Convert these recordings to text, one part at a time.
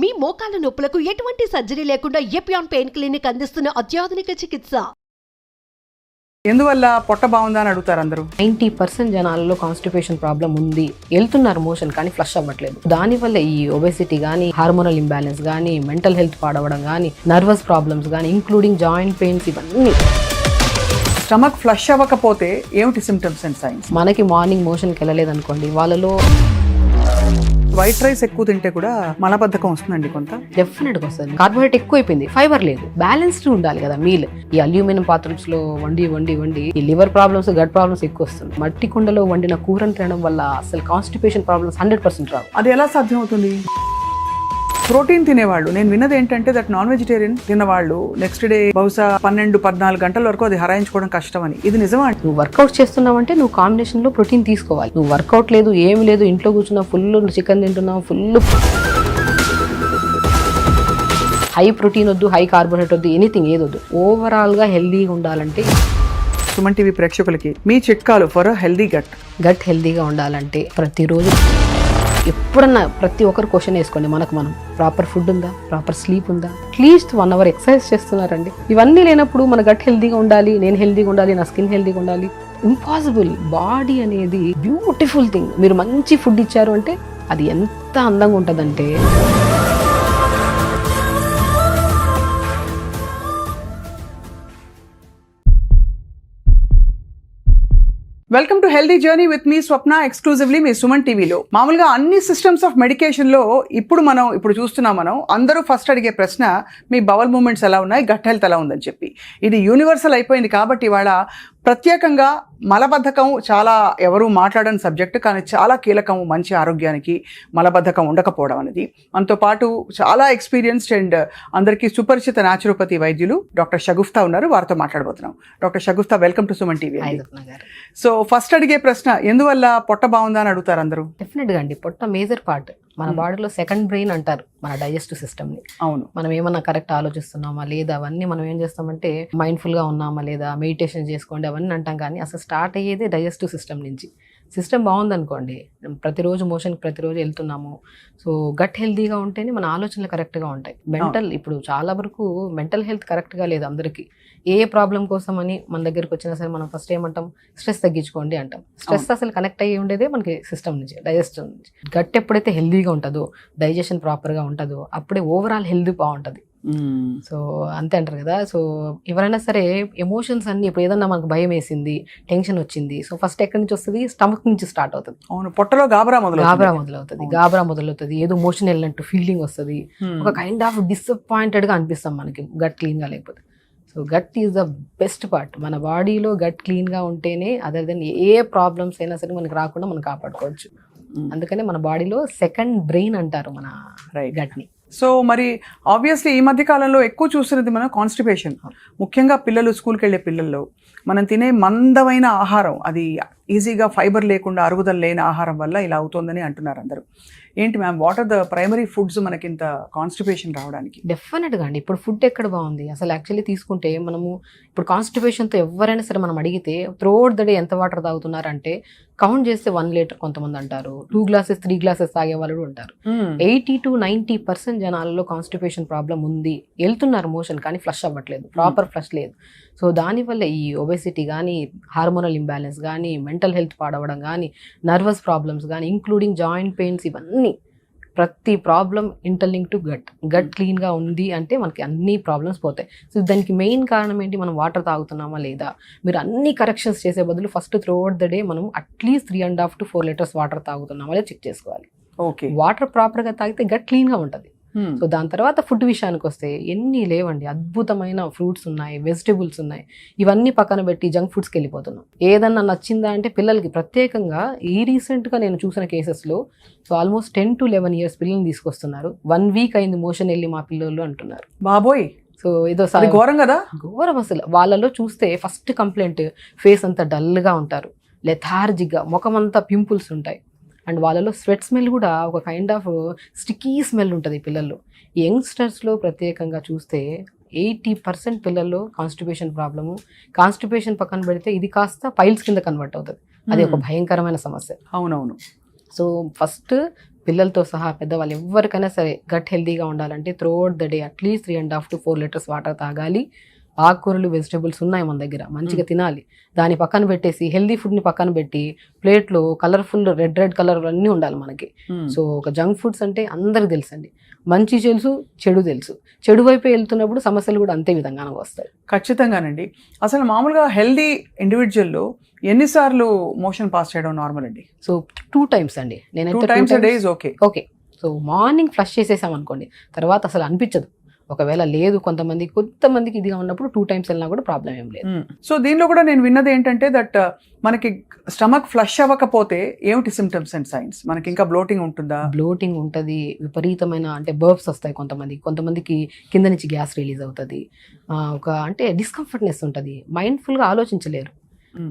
మీ మోకాల నొప్పులకు ఎటువంటి సర్జరీ లేకుండా ఎపియాన్ పెయిన్ క్లినిక్ అందిస్తున్న అత్యాధునిక చికిత్స. ఎందువల్ల పొట్ట బాగుందా అని అడుగుతారు అందరూ. 90% జనాలలో కాన్స్టిపేషన్ ప్రాబ్లం ఉంది, వెళ్తున్నారు మోషన్ కానీ ఫ్లష్ అవ్వట్లేదు. దానివల్ల ఈ ఒబెసిటీ కానీ, హార్మోనల్ ఇంబ్యాలెన్స్ కానీ, మెంటల్ హెల్త్ పాడవడం కానీ, నర్వస్ ప్రాబ్లమ్స్ కానీ, ఇంక్లూడింగ్ జాయింట్ పెయిన్స్, ఇవన్నీ. స్టమక్ ఫ్లష్ అవ్వకపోతే ఏమిటి సిమ్టమ్స్ అండ్ సైన్స్? మనకి మార్నింగ్ మోషన్కి వెళ్ళలేదు అనుకోండి, వాళ్ళలో వైట్ రైస్ ఎక్కువ తింటే కూడా మలబద్ధకం వస్తుందండి కొంత. డెఫినెట్గా వస్తుంది. కార్బోహైడ్రేట్ ఎక్కువ అయిపోయింది, ఫైబర్ లేదు, బ్యాలెన్స్డ్ ఉండాలి కదా మీల్. ఈ అల్యూమినియం పాత్రస్ లో వండి ఈ లివర్ ప్రాబ్లమ్స్, గట్ ప్రాబ్లమ్స్ ఎక్కువ వస్తుంది. మట్టి కుండలో వండిన కూరను తినడం వల్ల అసలు కాన్స్టిపేషన్ ప్రాబ్లమ్స్ 100% రావు. అది ఎలా సాధ్యం అవుతుంది? ప్రోటీన్ తినేవాళ్ళు, నేను విన్నది ఏంటంటే దట్ నాన్ వెజిటేరియన్ తిన్నవాళ్ళు నెక్స్ట్ డే బహుశా 12-14 గంటల వరకు అది హరాయించుకోవడం కష్టం అని. ఇది నిజమా? నువ్వు వర్కౌట్ చేస్తున్నావంటే నువ్వు కాంబినేషన్ లో ప్రోటీన్ తీసుకోవాలి. నువ్వు వర్కౌట్ లేదు, ఏమి లేదు, ఇంట్లో కూర్చున్నావు, ఫుల్ చికెన్ తింటున్నావు, ఫుల్ హై ప్రోటీన్ వద్దు, హై కార్బోహైడ్రేట్ వద్దు, ఎనీథింగ్ ఏదొద్దు. ఓవరాల్ గా హెల్దీగా ఉండాలంటే సుమన్ టీవీ ప్రేక్షకులకి మీ చిట్కాలు ఫర్ హెల్దీ గట్ హెల్దీగా ఉండాలంటే ప్రతిరోజు ఎప్పుడన్నా ప్రతి ఒక్కరు క్వశ్చన్ వేసుకోండి, మనం ప్రాపర్ ఫుడ్ ఉందా, ప్రాపర్ స్లీప్ ఉందా, అట్లీస్ట్ 1 hour ఎక్సర్సైజ్ చేస్తున్నారండి. ఇవన్నీ లేనప్పుడు మన గట్ హెల్దీగా ఉండాలి, నేను హెల్దీగా ఉండాలి, నా స్కిన్ హెల్దీగా ఉండాలి, ఇంపాసిబుల్. బాడీ అనేది బ్యూటిఫుల్ థింగ్. మీరు మంచి ఫుడ్ ఇచ్చారు అంటే అది ఎంత అందంగా ఉంటుందంటే. Welcome to healthy journey with me Swapna, exclusively మీ సుమన్ టీవీలో. మామూలుగా అన్ని సిస్టమ్స్ ఆఫ్ మెడికేషన్లో ఇప్పుడు చూస్తున్నాం మనం అందరూ ఫస్ట్ అడిగే ప్రశ్న మీ బవల్ మూమెంట్స్ ఎలా ఉన్నాయి, గట్ హెల్త్ ఎలా ఉందని చెప్పి. ఇది యూనివర్సల్ అయిపోయింది కాబట్టి ఇవాళ ప్రత్యేకంగా మలబద్ధకం చాలా ఎవరు మాట్లాడని సబ్జెక్టు, కానీ చాలా కీలకం మంచి ఆరోగ్యానికి మలబద్ధకం ఉండకపోవడం అనేది. మనతో పాటు చాలా ఎక్స్పీరియన్స్డ్ అండ్ అందరికీ సుపరిచిత న్యాచురోపతి వైద్యులు డాక్టర్ షగుఫ్తా ఉన్నారు, వారితో మాట్లాడబోతున్నాం. Doctor Shagufta, welcome to Suman TV. So first అడిగే ప్రశ్న, ఎందువల్ల పొట్ట బాగుందా అని అడుగుతారు అందరూ. డెఫినెట్గా అండి, పొట్ట మేజర్ పార్ట్. మన బాడీలో సెకండ్ బ్రెయిన్ అంటారు మన డైజెస్టివ్ సిస్టమ్ని. అవును, మనం ఏమన్నా కరెక్ట్ ఆలోచిస్తున్నామా లేదా అవన్నీ మనం ఏం చేస్తామంటే మైండ్ఫుల్గా ఉన్నామా లేదా, మెడిటేషన్ చేసుకోండి అవన్నీ అంటాం, కానీ అసలు స్టార్ట్ అయ్యేది డైజెస్టివ్ సిస్టమ్ నుంచి. సిస్టమ్ బాగుందనుకోండి, ప్రతిరోజు మోషన్కి ప్రతిరోజు వెళ్తున్నాము, సో గట్ హెల్తీగా ఉంటేనే మన ఆలోచనలు కరెక్ట్గా ఉంటాయి. ఇప్పుడు చాలా వరకు మెంటల్ హెల్త్ కరెక్ట్గా లేదు అందరికీ. ఏ ప్రాబ్లం కోసం అని మన దగ్గరికి వచ్చినా సరే మనం ఫస్ట్ ఏమంటాం, స్ట్రెస్ తగ్గించుకోండి అంటాం. స్ట్రెస్ అసలు కనెక్ట్ అయ్యి ఉండేదే మనకి సిస్టమ్ నుంచి, డైజెస్టివ్ నుంచి. గట్ ఎప్పుడైతే హెల్దీగా ఉంటుందో, డైజెషన్ ప్రాపర్గా ఉంటుందో, అప్పుడే ఓవరాల్ హెల్త్ బాగుంటుంది. సో అంతే అంటారు కదా. సో ఎవరైనా సరే ఎమోషన్స్ అన్ని, ఇప్పుడు ఏదన్నా మనకు భయం వేసింది, టెన్షన్ వచ్చింది, సో ఫస్ట్ ఎక్కడి నుంచి వస్తుంది, స్టమక్ నుంచి స్టార్ట్ అవుతుంది. అవును, పొట్టలో గాబరా మొదలవుతుంది, ఏదో మోషన్ వెళ్ళినట్టు ఫీలింగ్ వస్తుంది, ఒక కైండ్ ఆఫ్ డిసప్పాయింటెడ్ గా అనిపిస్తాం మనకి గట్ క్లీన్ గా లేకపోతే. So gut is the best part. మన బాడీలో గట్ క్లీన్ గా ఉంటేనే అదర్ దెన్ ఏ ప్రాబ్లమ్స్ అయినా సరే మనకి రాకుండా మనం కాపాడుకోవచ్చు. అందుకనే మన బాడీలో సెకండ్ బ్రెయిన్ అంటారు మన గట్ ని. సో మరి ఆబ్వియస్లీ ఈ మధ్య కాలంలో ఎక్కువ చూస్తున్నది మనం కాన్స్టిపేషన్. ముఖ్యంగా పిల్లలు, స్కూల్కి వెళ్ళే పిల్లల్లో మనం తినే మందమైన ఆహారం, అది ఈజీగా ఫైబర్ లేకుండా అరుగుదల లేని ఆహారం వల్ల ఇలా అవుతుందని అంటున్నారు అందరూ. ఏంటి ma'am, what are the primary foods మనకి ఇంత కాన్స్టిపేషన్ రావడానికి? డెఫినెట్గా అండి, ఇప్పుడు ఫుడ్ ఎక్కడ బాగుంది అసలు. యాక్చువల్లీ తీసుకుంటే మనము ఇప్పుడు కాన్స్టిపేషన్తో ఎవరైనా సరే మనం అడిగితే త్రూఅవుట్ ద డే ఎంత వాటర్ తాగుతున్నారంటే కౌంట్ చేస్తే 1 లీటర్ కొంతమంది అంటారు, 2 glasses 3 glasses తాగే వాళ్ళు కూడా ఉంటారు. 80-90% జనాలలో కాన్స్టిపేషన్ ప్రాబ్లం ఉంది, వెళ్తున్నారు మోషన్ కానీ ఫ్లష్ అవ్వట్లేదు, ప్రాపర్ ఫ్లష్ లేదు. సో దానివల్ల ఈ ఒబెసిటీ కానీ, హార్మోనల్ ఇంబ్యాలెన్స్ కానీ, మెంటల్ హెల్త్ పాడవడం కానీ, నర్వస్ ప్రాబ్లమ్స్ కానీ, ఇంక్లూడింగ్ జాయింట్ పెయిన్స్, ఇవన్నీ ప్రతి ప్రాబ్లం ఇంటర్లింక్ టు గట్ క్లీన్గా ఉంది అంటే మనకి అన్ని ప్రాబ్లమ్స్ పోతాయి. సో దానికి మెయిన్ కారణం ఏంటి, మనం వాటర్ తాగుతున్నామా లేదా. మీరు అన్ని కరెక్షన్స్ చేసే బదులు ఫస్ట్ త్రూఅవుట్ ద డే మనం అట్లీస్ట్ 3.5 to 4 liters వాటర్ తాగుతున్నామా లేదా చెక్ చేసుకోవాలి. ఓకే, వాటర్ ప్రాపర్గా తాగితే గట్ క్లీన్గా ఉంటుంది. సో దాని తర్వాత ఫుడ్ విషయానికి వస్తే ఎన్ని లేవండి, అద్భుతమైన ఫ్రూట్స్ ఉన్నాయి, వెజిటేబుల్స్ ఉన్నాయి, ఇవన్నీ పక్కన పెట్టి జంక్ ఫుడ్స్కి వెళ్ళిపోతున్నాం. ఏదన్నా నచ్చిందా అంటే పిల్లలకి ప్రత్యేకంగా ఈ రీసెంట్గా నేను చూసిన కేసెస్లో సో ఆల్మోస్ట్ 10 to 11 years పిల్లల్ని తీసుకొస్తున్నారు. 1 week అయింది మోషన్ వెళ్ళి మా పిల్లలు అంటున్నారు. బాబోయ్, సో ఏదో ఘోరం కదా, ఘోరం అసలు. వాళ్ళలో చూస్తే ఫస్ట్ కంప్లైంట్ ఫేస్ అంతా డల్గా ఉంటారు, లెథార్జిక్గా, ముఖం అంతా పింపుల్స్ ఉంటాయి, అండ్ వాళ్ళలో స్వెట్ స్మెల్ కూడా ఒక కైండ్ ఆఫ్ స్టిక్కీ స్మెల్ ఉంటుంది పిల్లల్లో. యంగ్స్టర్స్లో ప్రత్యేకంగా చూస్తే 80% పిల్లల్లో కాన్స్టిపేషన్ ప్రాబ్లము. కాన్స్టిపేషన్ పక్కన పెడితే ఇది కాస్త పైల్స్ కింద కన్వర్ట్ అవుతుంది, అది ఒక భయంకరమైన సమస్య. అవునవును. సో ఫస్ట్ పిల్లలతో సహా పెద్దవాళ్ళు ఎవరికైనా సరే గట్ హెల్తీగా ఉండాలంటే throughout the day at least 3.5 to 4 litres water తాగాలి. ఆకుకూరలు వెజిటబుల్స్ ఉన్నాయి మన దగ్గర, మంచిగా తినాలి. దాని పక్కన పెట్టేసి హెల్దీ ఫుడ్ని పక్కన పెట్టి ప్లేట్లో కలర్ఫుల్ రెడ్ కలర్ అన్నీ ఉండాలి మనకి. సో ఒక జంక్ ఫుడ్స్ అంటే అందరికి తెలుసండి, మంచి తెలుసు, చెడు తెలుసు. చెడు వైపు వెళ్తున్నప్పుడు సమస్యలు కూడా అంతే విధంగా వస్తాయి. ఖచ్చితంగానండి. అసలు మామూలుగా హెల్దీ ఇండివిజువల్లో ఎన్నిసార్లు మోషన్ పాస్ చేయడం నార్మల్ అండి? సో 2 times అండి. నేనైతే 2 times a day is okay. Okay. So morning flush చేసేసాం అనుకోండి, తర్వాత అసలు అనిపించదు. ఒకవేళ లేదు కొంతమందికి ఇదిగా ఉన్నప్పుడు 2 times వెళ్ళినా కూడా ప్రాబ్లం ఏం లేదు. సో దీనిలో కూడా నేను విన్నది ఏంటంటే దట్ మనకి స్టమక్ ఫ్లష్ అవ్వకపోతే ఏమిటి సిమ్టమ్స్ అండ్ సైన్స్? మనకి ఇంకా బ్లోటింగ్ ఉంటుందా? బ్లోటింగ్ ఉంటుంది, విపరీతమైన అంటే బర్బ్స్ వస్తాయి కొంతమందికి కింద నుంచి గ్యాస్ రిలీజ్ అవుతుంది, ఒక అంటే డిస్కంఫర్ట్నెస్ ఉంటుంది, మైండ్ఫుల్గా ఆలోచించలేరు.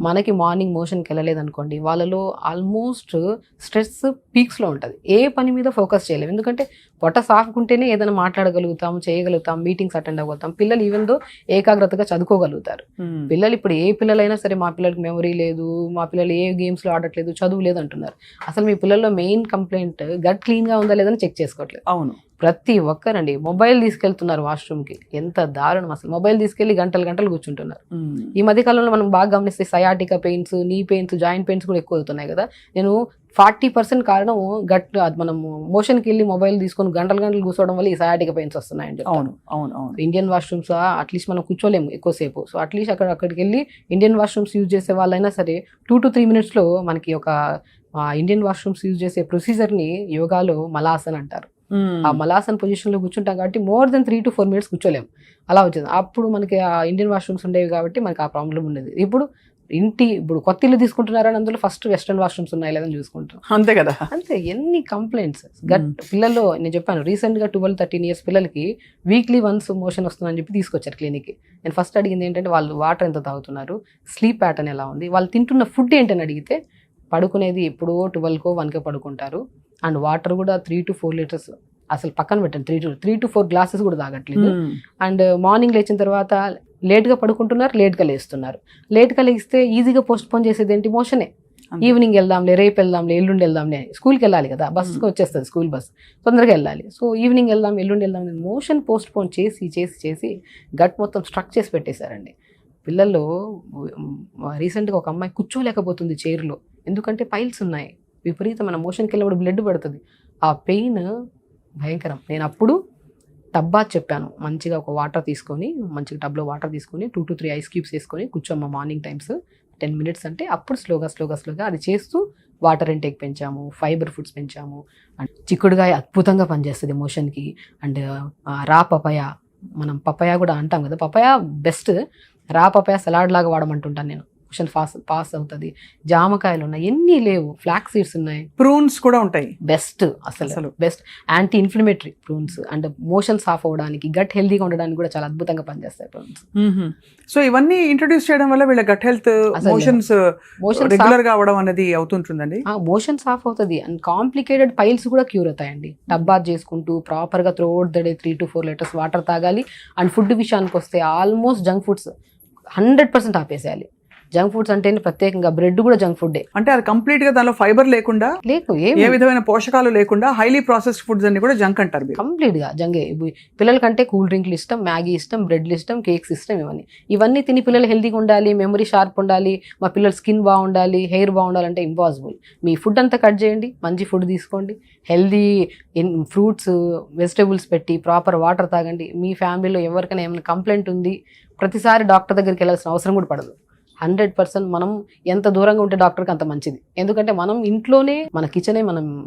మనకి మార్నింగ్ మోషన్కి వెళ్ళలేదు అనుకోండి, వాళ్ళలో ఆల్మోస్ట్ స్ట్రెస్ పీక్స్లో ఉంటుంది, ఏ పని మీద ఫోకస్ చేయలేము. ఎందుకంటే పొట్ట సాఫ్కుంటేనే ఏదైనా మాట్లాడగలుగుతాం, చేయగలుగుతాం, మీటింగ్స్ అటెండ్ అవ్వగలుగుతాం. పిల్లలు ఈవెన్ దో ఏకాగ్రతగా చదువుకోగలుగుతారు. పిల్లలు ఇప్పుడు ఏ పిల్లలైనా సరే మా పిల్లలకి మెమరీ లేదు, మా పిల్లలు ఏ గేమ్స్లో ఆడట్లేదు, చదువు లేదు అంటున్నారు. అసలు మీ పిల్లల్లో మెయిన్ కంప్లైంట్ గట్ క్లీన్గా ఉందా లేదని చెక్ చేసుకోవట్లేదు. అవును, ప్రతి ఒక్కరండి మొబైల్ తీసుకెళ్తున్నారు వాష్రూమ్కి, ఎంత దారుణం అసలు. మొబైల్ తీసుకెళ్లి గంటలు కూర్చుంటున్నారు. ఈ మధ్య కాలంలో మనం బాగా గమనిస్తే సయాటికా పెయిన్స్, నీ పెయిన్స్, జాయింట్ పెయిన్స్ కూడా ఎక్కువ అవుతున్నాయి కదా. నేను 40% కారణం మనం మోషన్కి వెళ్ళి మొబైల్ తీసుకొని గంటలు కూర్చోవడం వల్ల ఈ సయాటికా పెయిన్స్ వస్తున్నాయని చెప్తాను. ఇండియన్ వాష్రూమ్స్ అట్లీస్ట్ మనం కూర్చోలేము ఎక్కువసేపు. సో అట్లీస్ట్ అక్కడికి వెళ్ళి ఇండియన్ వాష్రూమ్స్ యూజ్ చేసే వాళ్ళైనా సరే 2 to 3 minutesలో మనకి ఒక ఇండియన్ వాష్రూమ్స్ యూజ్ చేసే ప్రొసీజర్ని యోగాలో మలాసన్ అంటారు. ఆ మలాసన్ పొజిషన్లో కూర్చుంటాం కాబట్టి మోర్ దెన్ 3 to 4 minutes కూర్చోలేము, అలా వచ్చింది. అప్పుడు మనకి ఆ ఇండియన్ వాష్రూమ్స్ ఉండేవి కాబట్టి మనకి ఆ ప్రాబ్లం ఉండేది. ఇప్పుడు కొత్త ఇల్లు తీసుకుంటున్నారని అందులో ఫస్ట్ వెస్టర్న్ వాష్రూమ్స్ ఉన్నాయి లేదని చూసుకుంటాం. అంతే కదా. అంతే ఎన్ని కంప్లైంట్స్. పిల్లల్లో నేను చెప్పాను రీసెంట్గా 12-13 years పిల్లలకి వీక్లీ వన్స్ మోషన్ వస్తుందని చెప్పి తీసుకొచ్చారు క్లినిక్కి. నేను ఫస్ట్ అడిగింది ఏంటంటే వాళ్ళు వాటర్ ఎంత తాగుతున్నారు, స్లీప్ ప్యాటర్న్ ఎలా ఉంది, వాళ్ళు తింటున్న ఫుడ్ ఏంటని అడిగితే పడుకునేది ఎప్పుడో 12కో 1కో పడుకుంటారు, అండ్ వాటర్ కూడా 3 to 4 liters అసలు పక్కన పెట్టండి, 3 to 4 glasses కూడా తాగట్లేదు. అండ్ మార్నింగ్ లేచిన తర్వాత లేట్గా పడుకుంటున్నారు, లేట్గా లేస్తున్నారు. లేట్గా లేస్తే ఈజీగా పోస్ట్ పోన్ చేసేది ఏంటి, మోషనే. ఈవినింగ్ వెళ్దాంలే, రేపు వెళ్దాంలే, ఎల్లుండి వెళ్దాంలే, స్కూల్కి వెళ్ళాలి కదా, బస్కి వచ్చేస్తుంది స్కూల్ బస్, తొందరగా వెళ్ళాలి. సో ఈవినింగ్ వెళ్దాం, ఎల్లుండి వెళ్దాం, మోషన్ పోస్ట్ పోన్ చేసి గట్ మొత్తం స్ట్రక్ చేసి పెట్టేశారండి. పిల్లల్లో రీసెంట్గా ఒక అమ్మాయి కూర్చోలేకపోతుంది చైర్లో, ఎందుకంటే పైల్స్ ఉన్నాయి, విపరీతమైన మోషన్కి వెళ్ళినప్పుడు బ్లడ్ పడుతుంది, ఆ పెయిన్ భయంకరం. నేను అప్పుడు టబ్బా చెప్పాను, మంచిగా ఒక వాటర్ తీసుకొని, మంచిగా టబ్లో వాటర్ తీసుకొని 2 to 3 ice cubes వేసుకొని కూర్చోమ్మ మార్నింగ్ టైమ్స్ 10 minutes అంటే అప్పుడు స్లోగా అది చేస్తూ వాటర్ ఇంటేక్ పెంచాము, ఫైబర్ ఫుడ్స్ పెంచాము. అండ్ చిక్కుడుగాయ అద్భుతంగా పనిచేస్తుంది మోషన్కి. అండ్ రా పపాయ, మనం పపాయ కూడా అంటాం కదా, papaya best. Raw papaya salad లాగా వాడమంటుంటాను నేను, మోషన్ పాస్ అవుతుంది. జామకాయలు ఉన్నాయి, ఎన్ని లేవు, ఫ్లాక్స్ సీడ్స్ ఉన్నాయి, ప్రూన్స్ కూడా ఉంటాయి, బెస్ట్ అసలు best. Anti inflammatory prunes, and motion సాఫ్ అవ్వడానికి, గట్ హెల్దీగా ఉండడానికి కూడా చాలా అద్భుతంగా పనిచేస్తాయి ప్రూన్స్. సో ఇవన్నీ ఇంట్రొడ్యూస్ చేయడం వల్ల వీళ్ళ గట్ హెల్త్, మోషన్స్ రెగ్యులర్ గా అవడం అనేది అవుతుంటుందండి. మోషన్ సాఫ్ అవుతుంది, అండ్ కాంప్లికేటెడ్ పైల్స్ కూడా క్యూర్ అవుతాయండి. టబ్బాత్ చేసుకుంటూ ప్రాపర్గా throughout the day 3 to 4 liters water తాగాలి. అండ్ ఫుడ్ విషయానికి వస్తే ఆల్మోస్ట్ జంక్ ఫుడ్స్ 100% ఆపేసేయాలి. జంక్ ఫుడ్స్ అంటే ప్రత్యేకంగా బ్రెడ్ కూడా జంక్ ఫుడ్. అంటే అది కంప్లీట్ గా దానిలో ఫైబర్ లేకుండా, ఏ విధమైన పోషకాలు లేకుండా హైలీ ప్రాసెస్డ్ ఫుడ్స్ అన్ని కూడా జంక్ అంటారు. కంప్లీట్ గా జంగే. పిల్లలకంటే కూల్ డ్రింక్లు ఇష్టం, మ్యాగీ ఇష్టం, బ్రెడ్లు ఇష్టం, కేక్స్ ఇష్టం. ఇవన్నీ తిని పిల్లలు హెల్తీగా ఉండాలి, మెమరీ షార్ప్ ఉండాలి, మా పిల్లల స్కిన్ బాగుండాలి, హెయిర్ బాగుండాలంటే ఇంపాసిబుల్. మీ ఫుడ్ అంతా కట్ చేయండి, మంచి ఫుడ్ తీసుకోండి, హెల్దీ ఫ్రూట్స్ వెజిటేబుల్స్ పెట్టి ప్రాపర్ వాటర్ తాగండి. మీ ఫ్యామిలీలో ఎవరికైనా ఏమైనా కంప్లైంట్ ఉంది, ప్రతిసారి డాక్టర్ దగ్గరికి వెళ్ళాల్సిన అవసరం కూడా పడదు. 100% మనం ఎంత దూరంగా ఉంటే డాక్టర్కి అంత మంచిది. ఎందుకంటే మనం ఇంట్లోనే మన కిచెనే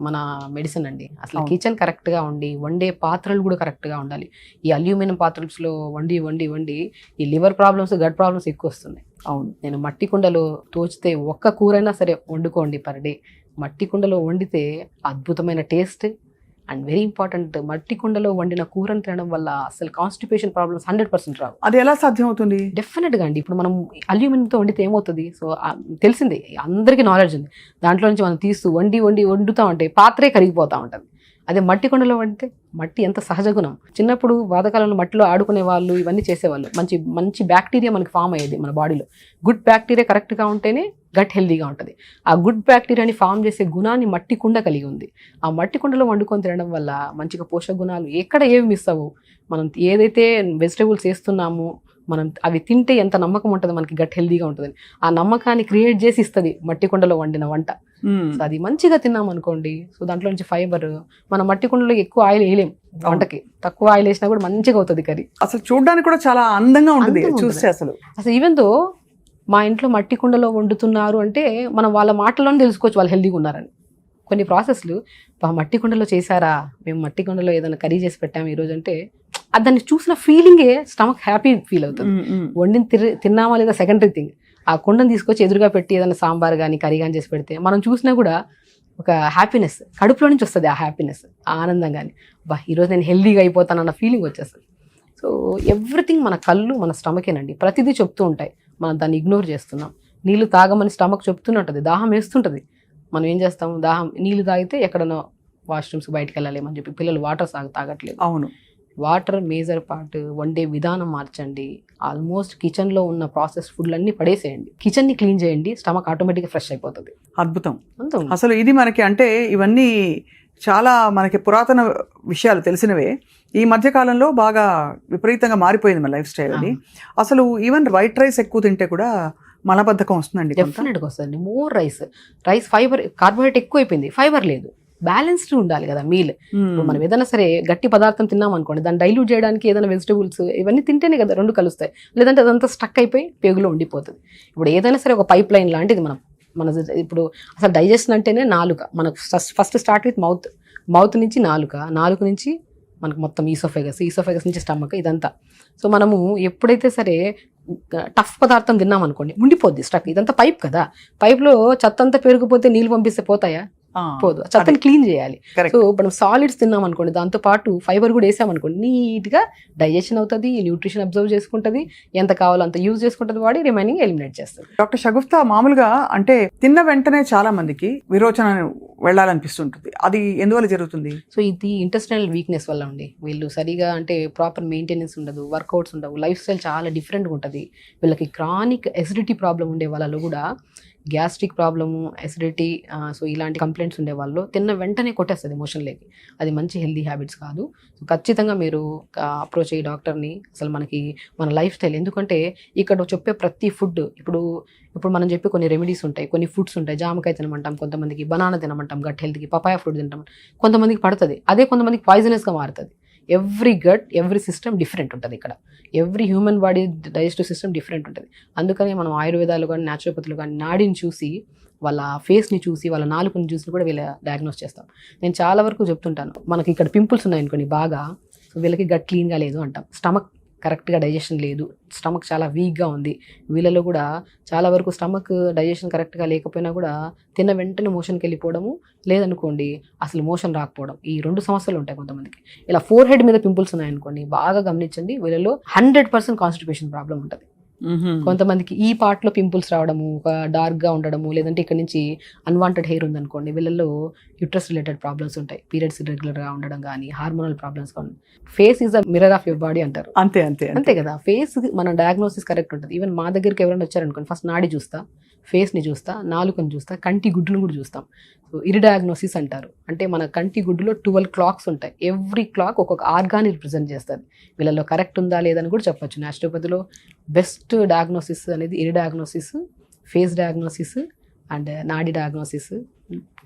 మన మెడిసిన్ అండి. అసలు కిచెన్ కరెక్ట్గా ఉండి, వండే పాత్రలు కూడా కరెక్ట్గా ఉండాలి. ఈ అల్యూమినియం పాత్రలో వండి ఈ లివర్ ప్రాబ్లమ్స్, గట్ ప్రాబ్లమ్స్ ఎక్కువ వస్తున్నాయి. అవును, నేను మట్టి కుండలో తోచితే ఒక్క కూరైనా సరే వండుకోండి పర్ డే. మట్టి కుండలో వండితే అద్భుతమైన టేస్ట్. అండ్ వెరీ ఇంపార్టెంట్, మట్టి కుండలో వండిన కూరని తినడం వల్ల అసలు కాన్స్టిపేషన్ ప్రాబ్లమ్స్ 100% రావు. అది ఎలా సాధ్యం అవుతుంది? డెఫినెట్గా అండి. ఇప్పుడు మనం అల్యూమినియంతో వండితే ఏమవుతుంది, సో తెలిసిందే, అందరికీ నాలెడ్జ్ ఉంది. దాంట్లో నుంచి మనం తీస్తూ వండుతూ ఉంటే పాత్రే కరిగిపోతూ ఉంటుంది. అదే మట్టి కుండలో వండితే మట్టి ఎంత సహజ గుణం. చిన్నప్పుడు పాతకాలంలో మట్టిలో ఆడుకునే వాళ్ళు, ఇవన్నీ చేసేవాళ్ళు. మంచి మంచి బ్యాక్టీరియా మనకి ఫామ్ అయ్యేది మన బాడీలో. గుడ్ బ్యాక్టీరియా కరెక్ట్గా ఉంటేనే గట్ హెల్దీగా ఉంటుంది. ఆ గుడ్ బ్యాక్టీరియాని ఫామ్ చేసే గుణాన్ని మట్టి కుండ కలిగి ఉంది. ఆ మట్టి కుండలో వండుకొని తినడం వల్ల మంచిగా పోషక గుణాలు ఎక్కడ ఏవి మిస్ అవ్వవు. మనం ఏదైతే వెజిటేబుల్స్ వేస్తున్నామో మనం అవి తింటే ఎంత నమ్మకం ఉంటుంది మనకి గట్ హెల్దీగా ఉంటుంది. ఆ నమ్మకాన్ని క్రియేట్ చేసి ఇస్తుంది మట్టి కుండలో వండిన వంట. సో అది మంచిగా తిన్నాం అనుకోండి, సో దాంట్లో నుంచి ఫైబర్, మన మట్టి కుండలో ఎక్కువ ఆయిల్ వేయలేం వంటకి, తక్కువ ఆయిల్ వేసినా కూడా మంచిగా అవుతుంది కర్రీ. అసలు చూడడానికి కూడా చాలా అందంగా ఉంటుంది చూస్తే. అసలు ఈవెన్ తో మా ఇంట్లో మట్టి కుండలో వండుతున్నారు అంటే మనం వాళ్ళ మాటల్లోనే తెలుసుకోవచ్చు వాళ్ళు హెల్దీగా ఉన్నారని. కొన్ని ప్రాసెస్లు మట్టి కుండలో చేశారా, మేము మట్టి కుండలో ఏదైనా కర్రీ చేసి పెట్టాము ఈరోజు అంటే దాన్ని చూసిన ఫీలింగే స్టమక్ హ్యాపీ ఫీల్ అవుతుంది. వండిని తిన్నామా లేదా సెకండరీ థింగ్. ఆ కుండను తీసుకొచ్చి ఎదురుగా పెట్టి ఏదైనా సాంబార్ కానీ కర్రీ కానీ చేసి పెడితే మనం చూసినా కూడా ఒక హ్యాపీనెస్ కడుపులో నుంచి వస్తుంది. ఆ హ్యాపీనెస్, ఆ ఆనందం కానీ ఈరోజు నేను హెల్దీగా అయిపోతానన్న ఫీలింగ్ వచ్చేస్తుంది. సో ఎవ్రీథింగ్ మన కళ్ళు మన స్టమకేనండి. ప్రతిదీ చెప్తూ ఉంటాయి, మనం దాన్ని ఇగ్నోర్ చేస్తున్నాం. నీళ్ళు తాగమని స్టమక్ చెప్తున్నట్టుంది, దాహం వేస్తుంటుంది. మనం ఏం చేస్తాం, దాహం నీళ్ళు తాగితే ఎక్కడనో వాష్రూమ్స్ బయటకు వెళ్ళాలేమని చెప్పి పిల్లలు వాటర్ తాగట్లేదు. అవును, వాటర్ మేజర్ పార్ట్. వండే విధానం మార్చండి. ఆల్మోస్ట్ కిచెన్లో ఉన్న ప్రాసెస్ ఫుడ్లన్నీ పడేసేయండి, కిచెన్ని క్లీన్ చేయండి, స్టమక్ ఆటోమేటిక్గా ఫ్రెష్ అయిపోతుంది. అద్భుతం. అసలు ఇది మనకి అంటే ఇవన్నీ చాలా మనకి పురాతన విషయాలు తెలిసినవే. ఈ మధ్య కాలంలో బాగా విపరీతంగా మారిపోయింది మన లైఫ్ స్టైల్ అని. అసలు ఈవెన్ వైట్ రైస్ ఎక్కువ తింటే కూడా మలబద్ధకం వస్తుందండి. డెఫినెట్గా వస్తుంది. మోర్ రైస్ ఫైబర్, కార్బోహైడ్రేట్ ఎక్కువ అయిపోయింది, ఫైబర్ లేదు. బ్యాలెన్స్డ్ ఉండాలి కదా మీల్. మనం ఏదైనా సరే గట్టి పదార్థం తిన్నాం అనుకోండి, దాన్ని డైల్యూట్ చేయడానికి ఏదైనా వెజిటబుల్స్ ఇవన్నీ తింటేనే కదా రెండు కలుస్తాయి. లేదంటే అదంతా స్టక్ అయిపోయి పేగులో ఉండిపోతుంది. ఇప్పుడు ఏదైనా సరే ఒక పైప్ లైన్ లాంటిది మన ఇప్పుడు అసలు డైజెషన్ అంటేనే నాలుక. మనకు ఫస్ట్ స్టార్ట్ విత్ మౌత్ నుంచి నాలుక నుంచి మనకు మొత్తం ఈసోఫెగస్ నుంచి స్టమక్, ఇదంతా. సో మనము ఎప్పుడైతే సరే టఫ్ పదార్థం తిన్నాం అనుకోండి ఉండిపోద్ది స్టక్. ఇదంతా పైప్ కదా, పైప్లో చెత్త అంతా పెరిగిపోతే నీళ్ళు పంపిస్తే పోతాయా? పోదు. చెత్తని క్లీన్ చేయాలి. సో మనం సాలిడ్స్ తిన్నాం అనుకోండి, దాంతో పాటు ఫైబర్ కూడా వేసామనుకోండి, నీట్గా డైజెషన్ అవుతుంది, న్యూట్రిషన్ అబ్జర్వ్ చేసుకుంటుంది, ఎంత కావాలో అంత యూజ్ చేసుకుంటుంది బాడీ, రిమైనింగ్ ఎలిమినేట్ చేస్తుంది. డాక్టర్ షగుఫ్తా, మామూలుగా అంటే తిన్న వెంటనే చాలా మందికి విరోచన వెళ్ళాలనిపిస్తుంటుంది, అది ఎందువల్ల జరుగుతుంది? సో ఇది ఇంటెస్టైనల్ వీక్నెస్ వల్ల అండి. వీళ్ళు సరిగా అంటే ప్రాపర్ మెయింటెనెన్స్ ఉండదు, వర్కౌట్స్ ఉండవు, లైఫ్ స్టైల్ చాలా డిఫరెంట్గా ఉంటుంది. వీళ్ళకి క్రానిక్ ఎసిడిటీ ప్రాబ్లం ఉండే వాళ్ళలో కూడా గ్యాస్ట్రిక్ ప్రాబ్లము, ఎసిడిటీ, సో ఇలాంటి కంప్లైంట్స్ ఉండే వాళ్ళు తిన్న వెంటనే కొట్టేస్తుంది ఎమోషన్లోకి. అది మంచి హెల్దీ హ్యాబిట్స్ కాదు. సో ఖచ్చితంగా మీరు అప్రోచ్ అయ్యి డాక్టర్ని. అసలు మనకి మన లైఫ్ స్టైల్, ఎందుకంటే ఇక్కడ చెప్పే ప్రతి ఫుడ్, ఇప్పుడు మనం చెప్పే కొన్ని రెమెడీస్ ఉంటాయి, కొన్ని ఫుడ్స్ ఉంటాయి. జామకాయ తినమంటాం, కొంతమందికి బనానా తినమంటాం గట్ హెల్త్కి, పపాయ ఫ్రూట్ తింటాం, కొంతమందికి పడుతుంది, అదే కొంతమందికి పాయిజనస్గా మారుతుంది. ఎవ్రీ సిస్టమ్ డిఫరెంట్ ఉంటుంది. ఇక్కడ every human body digestive system different ఉంటుంది. అందుకని మనం ఆయుర్వేదాలు కానీ న్యాచురోపతులు కానీ నాడిని చూసి, వాళ్ళ ఫేస్ని చూసి, వాళ్ళ నాలుకని చూసి కూడా వీళ్ళ డయాగ్నోస్ చేస్తాం. నేను చాలా వరకు చెప్తుంటాను, మనకి ఇక్కడ పింపుల్స్ ఉన్నాయనుకోండి బాగా, సో వీళ్ళకి గట్ క్లీన్గా లేదు అంటాం, స్టమక్ కరెక్ట్గా డైజెషన్ లేదు, స్టమక్ చాలా వీక్గా ఉంది. వీళ్ళలో కూడా చాలా వరకు స్టమక్ డైజెషన్ కరెక్ట్గా లేకపోయినా కూడా తిన్న వెంటనే మోషన్కి వెళ్ళిపోవడము, లేదనుకోండి అసలు మోషన్ రాకపోవడం, ఈ 2 సమస్యలు ఉంటాయి కొంతమందికి. ఇలా ఫోర్ హెడ్ మీద పింపుల్స్ ఉన్నాయనుకోండి, బాగా గమనించండి, వీళ్ళలో 100% కాన్స్టిపేషన్ ప్రాబ్లం ఉంటుంది. కొంతమందికి ఈ పార్ట్లో పింపుల్స్ రావడము, ఒక డార్క్గా ఉండడము, లేదంటే ఇక్కడ నుంచి అన్వాంటెడ్ హెయిర్ ఉందనుకోండి, వీళ్ళల్లో యూట్రస్ రిలేటెడ్ ప్రాబ్లమ్స్ ఉంటాయి, పీరియడ్స్ ఇర్రెగ్యులర్గా ఉండడం కానీ, హార్మోనల్ ప్రాబ్లమ్స్ కానీ. Face is the mirror of your body అంటారు. అంతే కదా, ఫేస్ మన డయాగ్నోసిస్ కరెక్ట్ ఉంటుంది. ఈవెన్ మా దగ్గరికి ఎవరైనా వచ్చారనుకోండి, ఫస్ట్ నాడి చూస్తా, ఫేస్ని చూస్తా, నాలుకని చూస్తా, కంటి గుడ్డును కూడా చూస్తాం. సో ఇరిడాగ్నోసిస్ అంటారు. అంటే మన కంటి గుడ్డులో 12 క్లాక్స్ ఉంటాయి. ఎవ్రీ క్లాక్ ఒక్కొక్క ఆర్గాన్ రిప్రజెంట్ చేస్తుంది. వీళ్ళలో కరెక్ట్ ఉందా లేదని కూడా చెప్పొచ్చు. న్యాచురోపతిలో బెస్ట్ డయాగ్నోసిస్ అనేది ఇరిడాగ్నోసిస్, ఫేస్ డయాగ్నోసిస్ అండ్ నాడి డయాగ్నోసిస్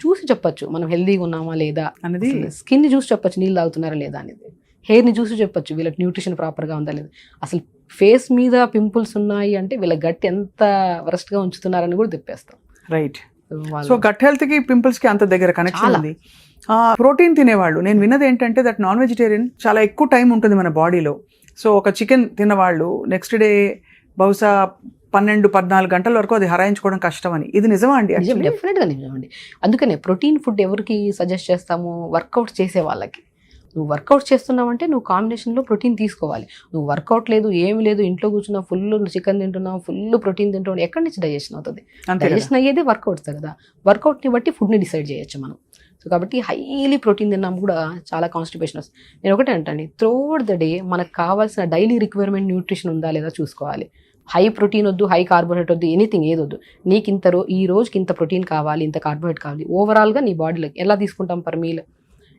చూసి చెప్పొచ్చు మనం హెల్దీగా ఉన్నామా లేదా అనేది. స్కిన్ని చూసి చెప్పొచ్చు నీళ్ళు తాగుతున్నారా లేదా అనేది. హెయిర్ని చూసి చెప్పొచ్చు వీళ్ళకి న్యూట్రిషన్ ప్రాపర్గా ఉందా లేదా. అసలు ఫేస్ మీద పింపుల్స్ ఉన్నాయి అంటే వీళ్ళ గట్ ఎంత వరస్ట్గా ఉంచుతున్నారని కూడా తెప్పేస్తాం. రైట్. సో గట్ హెల్త్కి పింపుల్స్కి అంత దగ్గర కనెక్షన్ ఉంది. ప్రోటీన్ తినేవాళ్ళు, నేను విన్నది ఏంటంటే దట్ నాన్ వెజిటేరియన్ చాలా ఎక్కువ టైం ఉంటుంది మన బాడీలో. సో ఒక చికెన్ తిన్నవాళ్ళు నెక్స్ట్ డే బహుశా 12-14 గంటల వరకు అది హరాయించుకోవడం కష్టం అని, ఇది నిజమా అండి? డెఫినెట్గా నిజమండి. అందుకనే ప్రోటీన్ ఫుడ్ ఎవరికి సజెస్ట్ చేస్తాము? వర్కౌట్ చేసే వాళ్ళకి. నువ్వు వర్కౌట్ చేస్తున్నావంటే నువ్వు కాంబినేషన్లో ప్రోటీన్ తీసుకోవాలి. నువ్వు వర్కౌట్ లేదు, ఏమి లేదు, ఇంట్లో కూర్చున్నావు, ఫుల్ చికెన్ తింటున్నావు, ఫుల్ ప్రోటీన్ తింటున్నావు, ఎక్కడి నుంచి డైజెషన్ అవుతుంది? డైజెషన్ అయ్యేదే వర్కౌట్స్ కదా. వర్కౌట్ని బట్టి ఫుడ్ని డిసైడ్ చేయొచ్చు మనం. సో కాబట్టి హైలీ ప్రోటీన్ తిన్నాం కూడా చాలా కాన్స్టిపేషన్ వస్తుంది. నేను ఒకటే అంటాను, త్రూఅవుట్ ద డే మనకు కావాల్సిన డైలీ రిక్వైర్మెంట్ న్యూట్రిషన్ ఉందా లేదా చూసుకోవాలి. హై ప్రోటీన్ వద్దు, హై కార్బోహైడ్రేట్ వద్దు, ఎనీథింగ్ ఏదొద్దు. నీకు ఈ రోజుకి ఇంత ప్రోటీన్ కావాలి, ఇంత కార్బోహైడ్రేట్ కావాలి. ఓవరాల్గా నీ బాడీలోకి ఎలా తీసుకుంటాం పర్ మీల్.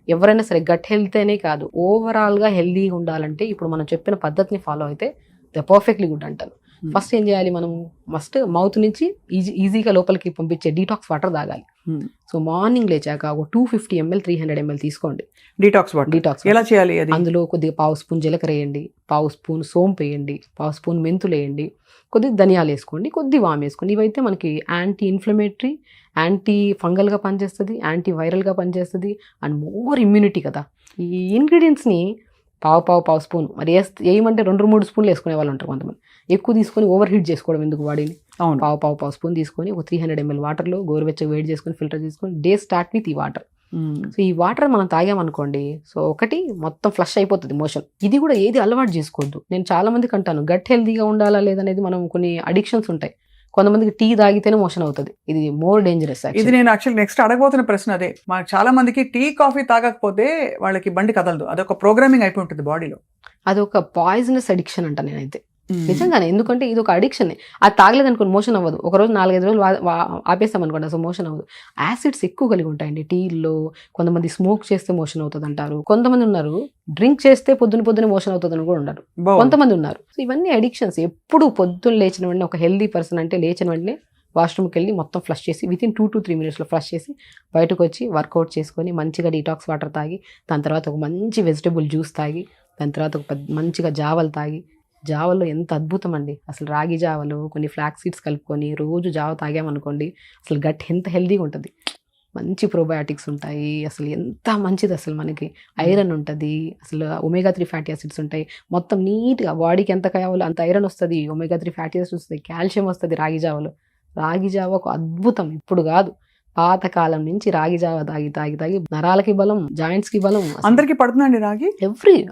ఎవరైనా సరే గట్ హెల్త్ అనే కాదు, ఓవరాల్గా హెల్తీగా ఉండాలంటే ఇప్పుడు మనం చెప్పిన పద్ధతిని ఫాలో అయితే ద పర్ఫెక్ట్లీ గుడ్ అంటాను. ఫస్ట్ ఏం చేయాలి, మనం ఫస్ట్ మౌత్ నుంచి ఈజీగా లోపలికి పంపించే డీటాక్స్ వాటర్ తాగాలి. సో మార్నింగ్ లేచాక ఒక 250 ml 300 ml తీసుకోండి డీటాక్స్ వాటర్. డీటాక్స్ ఎలా చేయాలి అది? అందులో కొద్దిగా పావు స్పూన్ జీలకర్ర వేయండి, పావు స్పూన్ సోంపు వేయండి, పావు స్పూన్ మెంతులు వేయండి, కొద్దిగా ధనియాలు వేసుకోండి, కొద్ది వామ్ వేసుకోండి. ఇవైతే మనకి యాంటీ ఇన్ఫ్లమేటరీ, యాంటీ ఫంగల్గా పనిచేస్తుంది, యాంటీ వైరల్గా పనిచేస్తుంది, అండ్ మోర్ ఇమ్యూనిటీ కదా. ఈ ఇంగ్రీడియంట్స్ని పావు స్పూన్ మరి వేయమంటే 2-3 స్పూన్లు వేసుకునే వాళ్ళు ఉంటారు కొంతమంది. ఎక్కువ తీసుకొని ఓవర్ హీట్ చేసుకోవడం ఎందుకు బాడీని. పావు స్పూన్ తీసుకొని ఒక 300 ml వాటర్లో గోరువెచ్చగా వేడి చేసుకొని ఫిల్టర్ చేసుకొని డే స్టార్ట్ విత్ ఈ వాటర్. సో ఈ వాటర్ మనం తాగామనుకోండి, సో ఒకటి మొత్తం ఫ్లష్ అయిపోతుంది మోషన్. ఇది కూడా ఏది అలవాటు చేసుకోవద్దు. నేను చాలా మందికి అంటాను, గట్ హెల్తీగా ఉండాలా లేదనేది మనం కొన్ని అడిక్షన్స్ ఉంటాయి. కొంతమందికి టీ తాగితేనే మోషన్ అవుతుంది, ఇది మోర్ డేంజరస్. ఇది నేను యాక్చువల్లీ నెక్స్ట్ అడగబోతున్న ప్రశ్న అదే. మాకు చాలా మందికి టీ కాఫీ తాగకపోతే వాళ్ళకి బండి కదలదు, అదొక ప్రోగ్రామింగ్ అయిపోయి ఉంటుంది బాడీలో. అదొక పాయిజనస్ అడిక్షన్ అంట నేనైతే, నిజంగానే. ఎందుకంటే ఇది ఒక అడిక్షన్. అది తాగలేదు అనుకోండి మోషన్ అవ్వదు. ఒక రోజు 4-5 రోజులు ఆపేస్తాం అనుకోండి, అసలు మోషన్ అవ్వదు. యాసిడ్స్ ఎక్కువ కలిగి ఉంటాయండి టీల్లో. కొంతమంది స్మోక్ చేస్తే మోషన్ అవుతుంది అంటారు. కొంతమంది ఉన్నారు డ్రింక్ చేస్తే పొద్దున మోషన్ అవుతుంది అని కూడా ఉన్నారు. కొంతమంది ఉన్నారు. సో ఇవన్నీ అడిక్షన్స్. ఎప్పుడు పొద్దున్న లేచిన వెంటనే ఒక హెల్దీ పర్సన్ అంటే లేచిన వెంటనే వాష్రూమ్కి వెళ్ళి మొత్తం ఫ్లష్ చేసి వితిన్ 2 to 3 minutesలో ఫ్లష్ చేసి బయటకు వచ్చి వర్కౌట్ చేసుకొని మంచిగా డీటాక్స్ వాటర్ తాగి, దాని తర్వాత ఒక మంచి వెజిటబుల్ జ్యూస్ తాగి, దాని తర్వాత ఒక మంచిగా జావలు తాగి. జావలో ఎంత అద్భుతం అండి అసలు. రాగి జావలు కొన్ని ఫ్లాక్స్ సీడ్స్ కలుపుకొని రోజు జావ తాగామనుకోండి, అసలు గట్ ఎంత హెల్దీగా ఉంటుంది. మంచి ప్రోబయాటిక్స్ ఉంటాయి, అసలు ఎంత మంచిది. అసలు మనకి ఐరన్ ఉంటుంది, అసలు omega-3 ఫ్యాటీ యాసిడ్స్ ఉంటాయి. మొత్తం నీట్గా బాడీకి ఎంత కావాలో అంత ఐరన్ వస్తుంది, omega-3 ఫ్యాటీ యాసిడ్స్ వస్తుంది, కాల్షియం వస్తుంది రాగి జావలో. రాగి జావ ఒక అద్భుతం. ఇప్పుడు కాదు, పాతకాలం నుంచి రాగి జావ తాగి నరాలకి బలం, జాయింట్స్ కి బలం. అందరికి పడుతుందండి రాగి?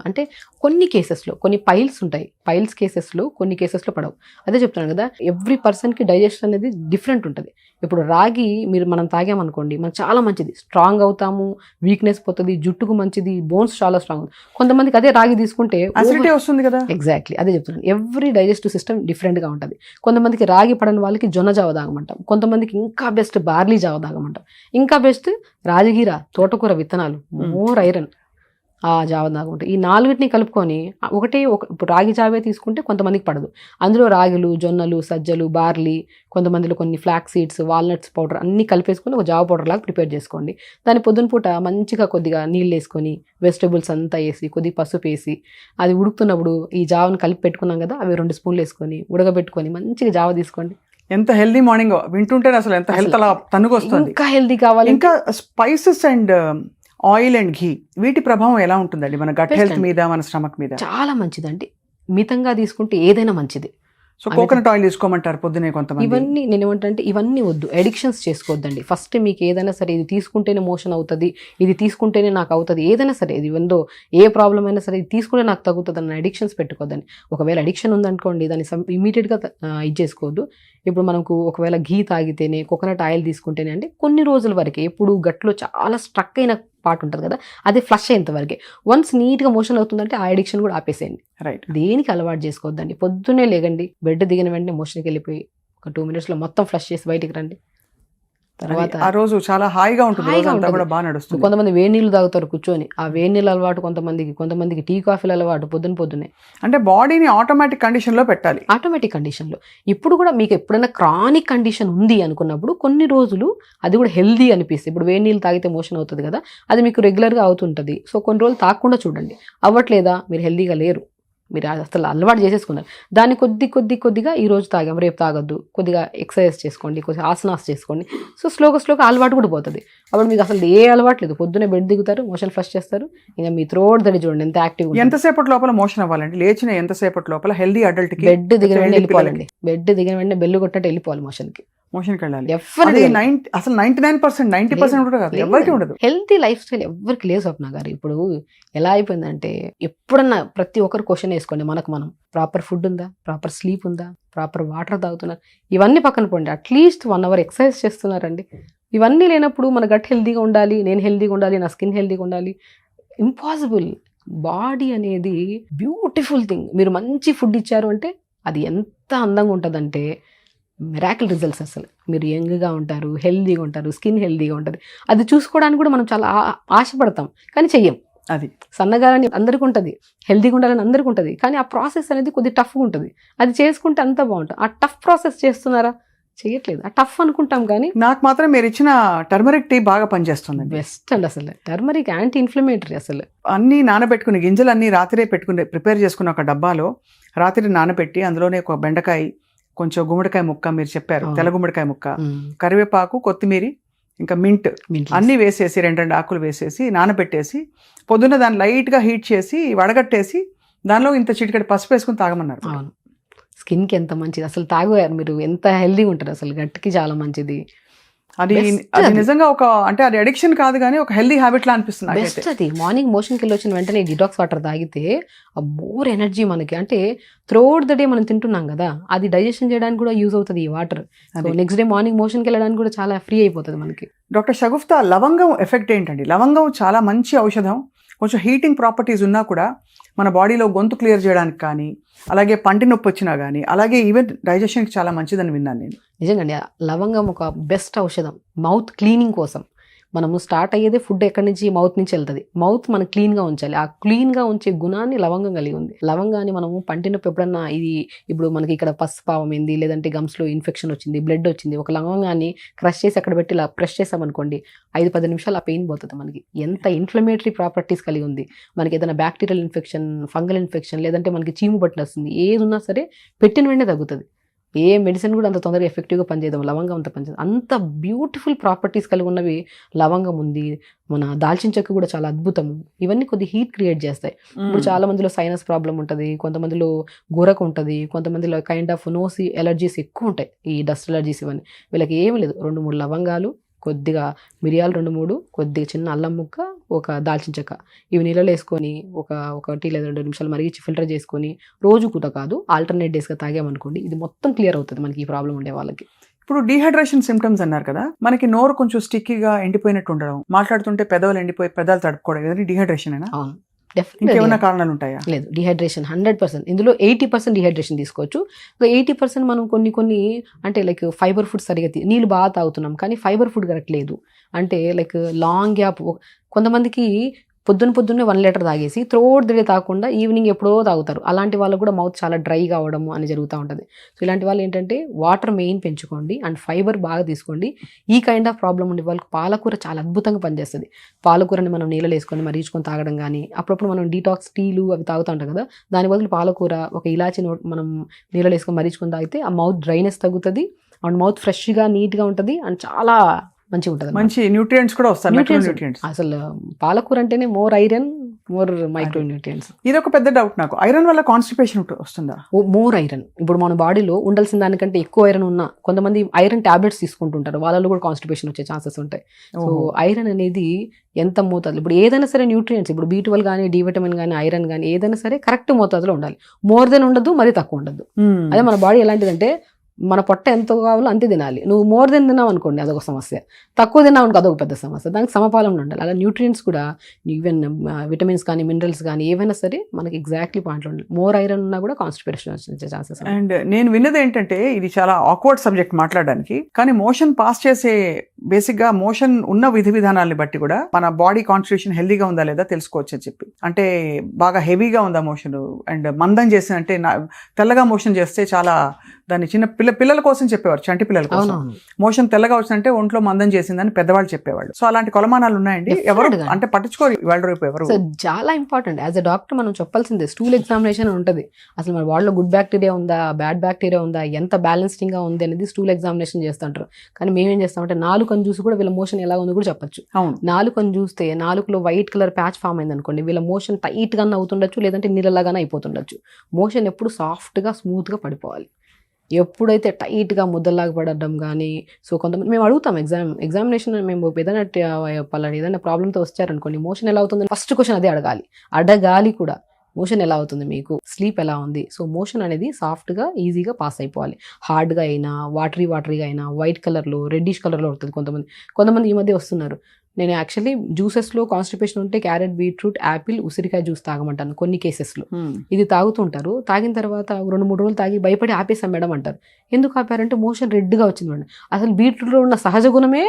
అంటే కొన్ని కేసెస్లో, కొన్ని పైల్స్ ఉంటాయి, పైల్స్ కేసెస్లో కొన్ని కేసెస్లో పడవు. అదే చెప్తున్నాను కదా, ఎవ్రీ పర్సన్కి డైజెషన్ అనేది డిఫరెంట్ ఉంటుంది. ఇప్పుడు రాగి మనం తాగామనుకోండి మనకు చాలా మంచిది, స్ట్రాంగ్ అవుతాము, వీక్నెస్ పోతుంది, జుట్టుకు మంచిది, బోన్స్ చాలా స్ట్రాంగ్. కొంతమందికి అదే రాగి తీసుకుంటే అసిడిటీ వస్తుంది కదా. ఎగ్జాక్ట్లీ అదే చెప్తున్నాను. ఎవ్రీ డైజెస్టివ్ సిస్టమ్ డిఫరెంట్గా ఉంటుంది. కొంతమందికి రాగి పడని వాళ్ళకి జొన్న జావ తాగమంటాం, కొంతమందికి ఇంకా బెస్ట్ బార్లీ జావ తాగమంటాం, ఇంకా బెస్ట్ రాజగిర, తోటకూర విత్తనాలు, మోర్ ఐరన్, ఆ జావ తాగుంటాయి. ఈ 4 కలుపుకొని ఇప్పుడు రాగి జావే తీసుకుంటే కొంతమందికి పడదు. అందులో రాగులు, జొన్నలు, సజ్జలు, బార్లీ, కొంతమందిలో కొన్ని ఫ్లాక్స్ సీడ్స్, వాల్నట్స్ పౌడర్ అన్నీ కలిపేసుకొని ఒక జావ పౌడర్ లాగా ప్రిపేర్ చేసుకోండి. దాన్ని పొద్దున పూట మంచిగా కొద్దిగా నీళ్ళు వేసుకొని వెజిటబుల్స్ అంతా వేసి కొద్దిగా పసుపు వేసి అది ఉడుకుతున్నప్పుడు ఈ జావను కలిపి పెట్టుకున్నాం కదా, అవి 2 స్పూన్లు వేసుకొని ఉడకబెట్టుకొని మంచిగా జావ తీసుకోండి. ఎంత హెల్దీ మార్నింగ్ వింటుంటే అసలు ఎంత హెల్త్ అలా తన్నుకు వస్తుంది. ఇంకా హెల్దీ కావాలి. ఇంకా స్పైసెస్ అండ్ ఆయిల్ అండ్ ఘీ, వీటి ప్రభావం ఎలా ఉంటుందండి మన గట్ హెల్త్ మీద, మన స్టమక్ మీద? చాలా మంచిదండి. మితంగా తీసుకుంటే ఏదైనా మంచిది. సో కోకోనట్ ఆయిల్ తీసుకోమంటారు పొద్దునే కొంతమంది. ఇవన్నీ నేను ఏమంటే ఇవన్నీ వద్దు, అడిక్షన్స్ చేసుకోవద్దండి. ఫస్ట్ మీకు ఏదైనా సరే ఇది తీసుకుంటేనే మోషన్ అవుతుంది, ఇది తీసుకుంటేనే నాకు అవుతుంది, ఏదైనా సరే ఇది ఉందో ఏ ప్రాబ్లం అయినా సరే ఇది తీసుకుంటే నాకు తగ్గుతుంది అన్న అడిక్షన్స్ పెట్టుకోవద్దండి. ఒకవేళ అడిక్షన్ ఉందనుకోండి దాన్ని ఇమీడియట్గా ఇది చేసుకోవద్దు. ఇప్పుడు మనకు ఒకవేళ ఘీ తాగితేనే, కోకోనట్ ఆయిల్ తీసుకుంటేనే అంటే కొన్ని రోజుల వరకే, ఎప్పుడు గట్లో చాలా స్ట్రక్ అయిన పార్ట్ ఉంటుంది కదా, అది ఫ్లష్ అయ్యేంత వరకే. వన్స్ నీట్గా మోషన్ అవుతుందంటే ఆ అడిక్షన్ కూడా ఆపేసేయండి. రైట్. దేనికి అలవాటు చేసుకోవద్దండి. పొద్దున్నే లేగండి, బెడ్ దిగిన వెంటనే మోషన్కి వెళ్ళిపోయి ఒక 2 minutesలో మొత్తం ఫ్లష్ చేసి బయటికి రండి. తర్వాత ఆ రోజు చాలా హాయిగా ఉంటుంది, కూడా బాగా నడుస్తుంది. కొంతమంది వేడి నీళ్ళు తాగుతారు కూర్చొని, ఆ వేడి నీళ్ళు అలవాటు కొంతమందికి టీ కాఫీలు అలవాటు పొద్దున్నే. అంటే బాడీని ఆటోమేటిక్ కండిషన్లో పెట్టాలి. ఆటోమేటిక్ కండిషన్లో. ఇప్పుడు కూడా మీకు ఎప్పుడైనా క్రానిక్ కండిషన్ ఉంది అనుకున్నప్పుడు కొన్ని రోజులు అది కూడా హెల్దీ అనిపిస్తుంది. ఇప్పుడు వేడి నీళ్ళు తాగితే మోషన్ అవుతుంది కదా, అది మీకు రెగ్యులర్గా అవుతుంటుంది. సో కొన్ని రోజులు తాగకుండా చూడండి. అవ్వట్లేదా, మీరు హెల్దీగా లేరు, మీరు అసలు అలవాటు చేసేసుకున్నారు. దాన్ని కొద్దిగా ఈ రోజు తాగాం రేపు తాగొద్దు, కొద్దిగా ఎక్సర్సైజ్ చేసుకోండి, కొద్దిగా ఆసనాస్ చేసుకోండి. సో స్లోగా అలవాటు కూడా పోతుంది. అప్పుడు మీకు అసలు ఏ అలవాటు లేదు, పొద్దున్నే బెడ్ దిగుతారు, మోషన్ ఫ్లష్ చేస్తారు, ఇంకా మీ త్రోట్ దడి చూడండి ఎంత యాక్టివ్. ఎంతసేపటి లోపల మోషన్ అవ్వాలండి? లేచిన ఎంతసేపటి లోపల హెల్దీ అడల్ట్ కి? బెడ్ దిగిన వెంటనే వెళ్ళిపోవాలండి. బెడ్ దిగిన వెంటనే బెల్లు కొట్టట్టు వెళ్ళిపోవాలి మోషన్కి వెళ్ళాలి. అసలు 99%, 90% కూడా కాదు, ఎవరికి ఉండదు. హెల్తీ లైఫ్ స్టైల్ ఎవరికి లేదు స్వప్న గారు. ఇప్పుడు ఎలా అయిపోయిందంటే ఎప్పుడన్నా ప్రతి ఒక్కరు క్వశ్చన్ వేసుకోండి, మనం ప్రాపర్ ఫుడ్ ఉందా, ప్రాపర్ స్లీప్ ఉందా, ప్రాపర్ వాటర్ తాగుతున్నారు, ఇవన్నీ పక్కన పోండి, అట్లీస్ట్ 1 hour ఎక్సర్సైజ్ చేస్తున్నారండి, ఇవన్నీ లేనప్పుడు మన గట్ హెల్తీగా ఉండాలి, నేను హెల్తీగా ఉండాలి, నా స్కిన్ హెల్తీగా ఉండాలి, ఇంపాసిబుల్. బాడీ అనేది బ్యూటిఫుల్ థింగ్. మీరు మంచి ఫుడ్ ఇచ్చారు అంటే అది ఎంత అందంగా ఉంటుందంటే మిరాకిల్ రిజల్ట్స్. అసలు మీరు యంగ్గా ఉంటారు, హెల్తీగా ఉంటారు, స్కిన్ హెల్తీగా ఉంటుంది. అది చూసుకోవడానికి కూడా మనం చాలా ఆశపడతాం కానీ చెయ్యం. అది సన్నగాలని అందరికీ ఉంటుంది, హెల్తీగా ఉండాలని అందరికీ ఉంటుంది, కానీ ఆ ప్రాసెస్ అనేది కొద్దిగా టఫ్గా ఉంటుంది. అది చేసుకుంటే అంత బాగుంటుంది. ఆ టఫ్ ప్రాసెస్ చేస్తున్నారా? చేయట్లేదు. ఆ టఫ్ అనుకుంటాం కానీ. నాకు మాత్రం మీరు ఇచ్చిన టర్మరిక్ టీ బాగా పనిచేస్తుంది. బెస్ట్ అండి అసలు. Turmeric anti inflammatory. అసలు అన్నీ నానబెట్టుకుని గింజలు అన్నీ రాత్రే పెట్టుకుని ప్రిపేర్ చేసుకున్న ఒక డబ్బాలో రాత్రి నానబెట్టి అందులోనే ఒక బెండకాయ, కొంచెం గుమ్మడికాయ ముక్క, మీరు చెప్పారు తెల్ల గుమ్మడికాయ ముక్క, కరివేపాకు, కొత్తిమీర, ఇంకా మింట్ అన్నీ వేసేసి 2 ఆకులు వేసేసి నానబెట్టేసి పొద్దున్న దాన్ని లైట్గా హీట్ చేసి వడగట్టేసి దానిలో ఇంత చిటికెడు పసుపు వేసుకుని తాగమన్నారు. అవును, స్కిన్కి ఎంత మంచిది అసలు. తాగారు మీరు, ఎంత హెల్తీగా ఉంటారు అసలు. గట్టికి చాలా మంచిది. అది నిజంగా ఒక అంటే అది అడిక్షన్ కాదు కానీ ఒక హెల్దీ హ్యాబిట్ లా అనిపిస్తుంది. బెస్ట్ అది. మార్నింగ్ మోషన్కి వెళ్ళి వచ్చిన వెంటనే డిటాక్స్ వాటర్ తాగితే ఆ మోర్ ఎనర్జీ మనకి. అంటే త్రూఅవుట్ ద డే మనం తింటున్నాం కదా, అది డైజెషన్ చేయడానికి కూడా యూజ్ అవుతుంది ఈ వాటర్. నెక్స్ట్ డే మార్నింగ్ మోషన్కి వెళ్ళడానికి కూడా చాలా ఫ్రీ అయిపోతుంది మనకి. డాక్టర్ షగుఫ్తా, లవంగం ఎఫెక్ట్ ఏంటండి? లవంగం చాలా మంచి ఔషధం. కొంచెం హీటింగ్ ప్రాపర్టీస్ ఉన్నా కూడా మన బాడీలో గొంతు క్లియర్ చేయడానికి కానీ, అలాగే పంటి నొప్పి వచ్చినా కానీ, అలాగే ఈవెన్ డైజెషన్కి చాలా మంచిదని విన్నాను నేను. నిజంగానే లవంగం ఒక బెస్ట్ ఔషధం మౌత్ క్లీనింగ్ కోసం. మనము స్టార్ట్ అయ్యేదే ఫుడ్ ఎక్కడి నుంచి, మౌత్ నుంచి వెళ్తుంది. మౌత్ మనం క్లీన్గా ఉంచాలి. ఆ క్లీన్గా ఉంచే గుణాన్ని లవంగం కలిగి ఉంది. లవంగాన్ని మనము పంటి నొప్పి ఎప్పుడన్నా, ఇది ఇప్పుడు మనకి ఇక్కడ పసు పావం ఏంది, లేదంటే గమ్స్లో ఇన్ఫెక్షన్ వచ్చింది, బ్లడ్ వచ్చింది, ఒక లవంగాన్ని క్రష్ చేసి అక్కడ పెట్టి ఇలా ప్రెస్ చేసామనుకోండి, 5-10 నిమిషాలు ఆ పెయిన్ పోతుంది మనకి. ఎంత ఇన్ఫ్లమేటరీ ప్రాపర్టీస్ కలిగి ఉంది. మనకి ఏదైనా బ్యాక్టీరియల్ ఇన్ఫెక్షన్, ఫంగల్ ఇన్ఫెక్షన్, లేదంటే మనకి చీము పట్టిన వస్తుంది, ఏది ఉన్నా సరే పెట్టిన వెంటనే తగ్గుతుంది. ఏ మెడిసిన్ కూడా అంత తొందరగా ఎఫెక్టివ్గా పనిచేద్దాం, లవంగం అంత పనిచేద్దాం. అంత బ్యూటిఫుల్ ప్రాపర్టీస్ కలిగి ఉన్నవి లవంగం ఉంది. మన దాల్చిన చెక్క కూడా చాలా అద్భుతము. ఇవన్నీ కొద్ది హీట్ క్రియేట్ చేస్తాయి. ఇప్పుడు చాలా మందిలో సైనస్ ప్రాబ్లం ఉంటుంది, కొంతమందిలో గోరకు ఉంటుంది, కొంతమందిలో కైండ్ ఆఫ్ నోసి ఎలర్జీస్ ఎక్కువ ఉంటాయి, ఈ డస్ట్ ఎలర్జీస్. ఇవన్నీ వీళ్ళకి ఏమి లేదు, 2-3 లవంగాలు, కొద్దిగా మిరియాలు 2-3, కొద్దిగా చిన్న అల్లం ముక్క, ఒక దాల్చిన చెక్క, ఇవి నీళ్ళలో వేసుకొని ఒక 1 లేదా 2 నిమిషాలు మరిగించి ఫిల్టర్ చేసుకొని రోజు కూత కాదు ఆల్టర్నేట్ డేస్గా తాగామనుకోండి, ఇది మొత్తం క్లియర్ అవుతుంది మనకి ఈ ప్రాబ్లం ఉండే వాళ్ళకి. ఇప్పుడు డీహైడ్రేషన్ సిమ్టమ్స్ అన్నారు కదా, మనకి నోరు కొంచెం స్టిక్కీగా ఎండిపోయినట్టు ఉండడం, మాట్లాడుతుంటే పెదవులు ఎండిపోయి పెదాలు తడుపుకోవడం, ఇవన్నీ డీహైడ్రేషన్ అయినా? అవును, ఇంకేమైనా కారణాలు ఉంటాయా? లేదు, డిహైడ్రేషన్ 100%. ఇందులో 80% డిహైడ్రేషన్ తీసుకోవచ్చు. 80% మనం కొన్ని అంటే లైక్ ఫైబర్ ఫుడ్ సరిగా నీళ్ళు బాగా తాగుతున్నాం కానీ ఫైబర్ ఫుడ్ కరెక్ట్ లేదు. అంటే లైక్ లాంగ్ గ్యాప్. కొంతమందికి పొద్దున్నే 1 లీటర్ తాగేసి త్రోట్ డే తాగకుండా ఈవినింగ్ ఎప్పుడో తాగుతారు. అలాంటి వాళ్ళకు కూడా మౌత్ చాలా డ్రై కావడము అని జరుగుతూ ఉంటుంది. సో ఇలాంటి వాళ్ళు ఏంటంటే వాటర్ మెయిన్ పెంచుకోండి అండ్ ఫైబర్ బాగా తీసుకోండి. ఈ కైండ్ ఆఫ్ ప్రాబ్లం ఉండే వాళ్ళకి పాలకూర చాలా అద్భుతంగా పనిచేస్తుంది. పాలకూరని మనం నీళ్ళలో వేసుకొని మరిగించుకొని తాగడం కానీ, అప్పుడప్పుడు మనం డీటాక్స్ టీలు అవి తాగుతూ ఉంటాం కదా, దాని బదులు పాలకూర, ఒక ఇలాచి మనం నీళ్ళలో వేసుకొని మరిగించుకొని తాగితే ఆ మౌత్ డ్రైనెస్ తగ్గుతుంది అండ్ మౌత్ ఫ్రెష్గా నీట్గా ఉంటుంది అండ్ చాలా మంచిగా ఉంటుంది. మంచి న్యూట్రియంట్స్ కూడా వస్తాయి. అసలు పాలకూర అంటేనే more iron, more micro nutrients. ఇది ఒక పెద్ద డౌట్ నాకు, ఐరన్ వల్ల కాన్స్టిపేషన్ వస్తుందా? More iron. ఇప్పుడు మన బాడీలో ఉండాల్సిన దానికంటే ఎక్కువ ఐరన్ ఉన్నా కొంతమంది ఐరన్ టాబ్లెట్స్ తీసుకుంటుంటారు, వాళ్ళలో కూడా కాన్స్టిపేషన్ వచ్చే ఛాన్సెస్ ఉంటాయి. సో ఐరన్ అనేది ఎంత మోతాదు, ఇప్పుడు ఏదైనా సరే న్యూట్రియంట్స్, ఇప్పుడు B12 కానీ, డి విటమిన్ కానీ, ఐరన్ కానీ ఏదైనా సరే కరెక్ట్ మోతాదులో ఉండాలి. మోర్ దెన్ ఉండదు, మరీ తక్కువ ఉండదు. అదే మన బాడీ ఎలాంటిదంటే మన పొట్ట ఎంత కావాలో అంతే తినాలి. నువ్వు మోర్ దెన్ తిన్నావు అనుకోండి అదొక సమస్య, తక్కువ తిన్నావు అనుకో అదొక పెద్ద సమస్య. దానికి సమపాలన ఉండాలి. అలా న్యూట్రియంట్స్ కూడా ఈవెన్ విటమిన్స్ కానీ, మినరల్స్ కానీ ఏవైనా సరే మనకి ఎగ్జాక్ట్లీ పాయింట్లో ఉండాలి. మోర్ ఐరన్ ఉన్నా కూడా కాన్స్టిపేషన్ వచ్చే ఛాన్సెస్. అండ్ నేను విన్నది ఏంటంటే, ఇది చాలా ఆక్వర్డ్ సబ్జెక్ట్ మాట్లాడడానికి, కానీ మోషన్ పాస్ చేసే బేసిక్గా మోషన్ ఉన్న విధి విధానాలని బట్టి కూడా మన బాడీ కాన్స్టిట్యూషన్ హెల్దీగా ఉందా లేదా తెలుసుకోవచ్చు అని చెప్పి. అంటే బాగా హెవీగా ఉందా మోషన్, అండ్ మందం చేసిన అంటే తెల్లగా మోషన్ చేస్తే చాలా దాన్ని చిన్న పిల్లల కోసం చెప్పేవారు, చంటి పిల్లల కోసం. మోషన్ తెల్లగా వచ్చిందంటే ఒంట్లో మందం చేసిందని పెద్దవాళ్ళు చెప్పేవాళ్ళు. సో అలాంటి కొలమానాలు ఉన్నాయండి. ఎవరు అంటే పట్టించుకోరు ఇవాళ రేపు ఎవరు. చాలా ఇంపార్టెంట్. యాజ్ అ డాక్టర్ మనం చెప్పాల్సిందే, స్టూల్ ఎగ్జామినేషన్ ఉంటుంది. అసలు మన బాడీలో గుడ్ బ్యాక్టీరియా ఉందా, బ్యాడ్ బ్యాక్టీరియా ఉందా, ఎంత బ్యాలెన్సింగ్ గా ఉంది అనేది స్టూల్ ఎగ్జామినేషన్ చేస్తుంటారు. కానీ మేమేం చేస్తామంటే నాలుకను చూసి కూడా వీళ్ళ మోషన్ ఎలా ఉందో కూడా చెప్పచ్చు. నాలుకను చూస్తే నాలుకలో వైట్ కలర్ ప్యాచ్ ఫామ్ అయింది అనుకోండి, వీళ్ళ మోషన్ టైట్ గానే అవుతుండొచ్చు, లేదంటే నీళ్ళలాగానే అయిపోతుండొచ్చు. మోషన్ ఎప్పుడు సాఫ్ట్ గా స్మూత్ గా పడిపోవాలి. ఎప్పుడైతే టైట్గా ముద్దలాగా పడడం కానీ, సో కొంతమంది మేము అడుగుతాం ఎగ్జామినేషన్, మేము ఏదైనా ప్రాబ్లంతో వచ్చారనుకోండి, మోషన్ ఎలా అవుతుందని ఫస్ట్ క్వశ్చన్ అదే అడగాలి కూడా. మోషన్ ఎలా అవుతుంది మీకు, స్లీప్ ఎలా ఉంది. సో మోషన్ అనేది సాఫ్ట్గా ఈజీగా పాస్ అయిపోవాలి. హార్డ్గా అయినా వాటరీగా అయినా వైట్ కలర్లో రెడ్డిష్ కలర్లో ఉంటుంది. కొంతమంది ఈ మధ్య వస్తున్నారు. నేను యాక్చువల్లీ జ్యూసెస్లో కాన్స్టిపేషన్ ఉంటే క్యారెట్, బీట్రూట్, యాపిల్, ఉసిరికాయ జ్యూస్ తాగమంటాను కొన్ని కేసెస్లో. ఇది తాగుతుంటారు, తాగిన తర్వాత 2-3 రోజులు తాగి భయపడి ఆపేసాం మేడం అంటారు. ఎందుకు ఆపారంటే మోషన్ రెడ్గా వచ్చింది మేడం. అసలు బీట్రూట్లో ఉన్న సహజ గుణమే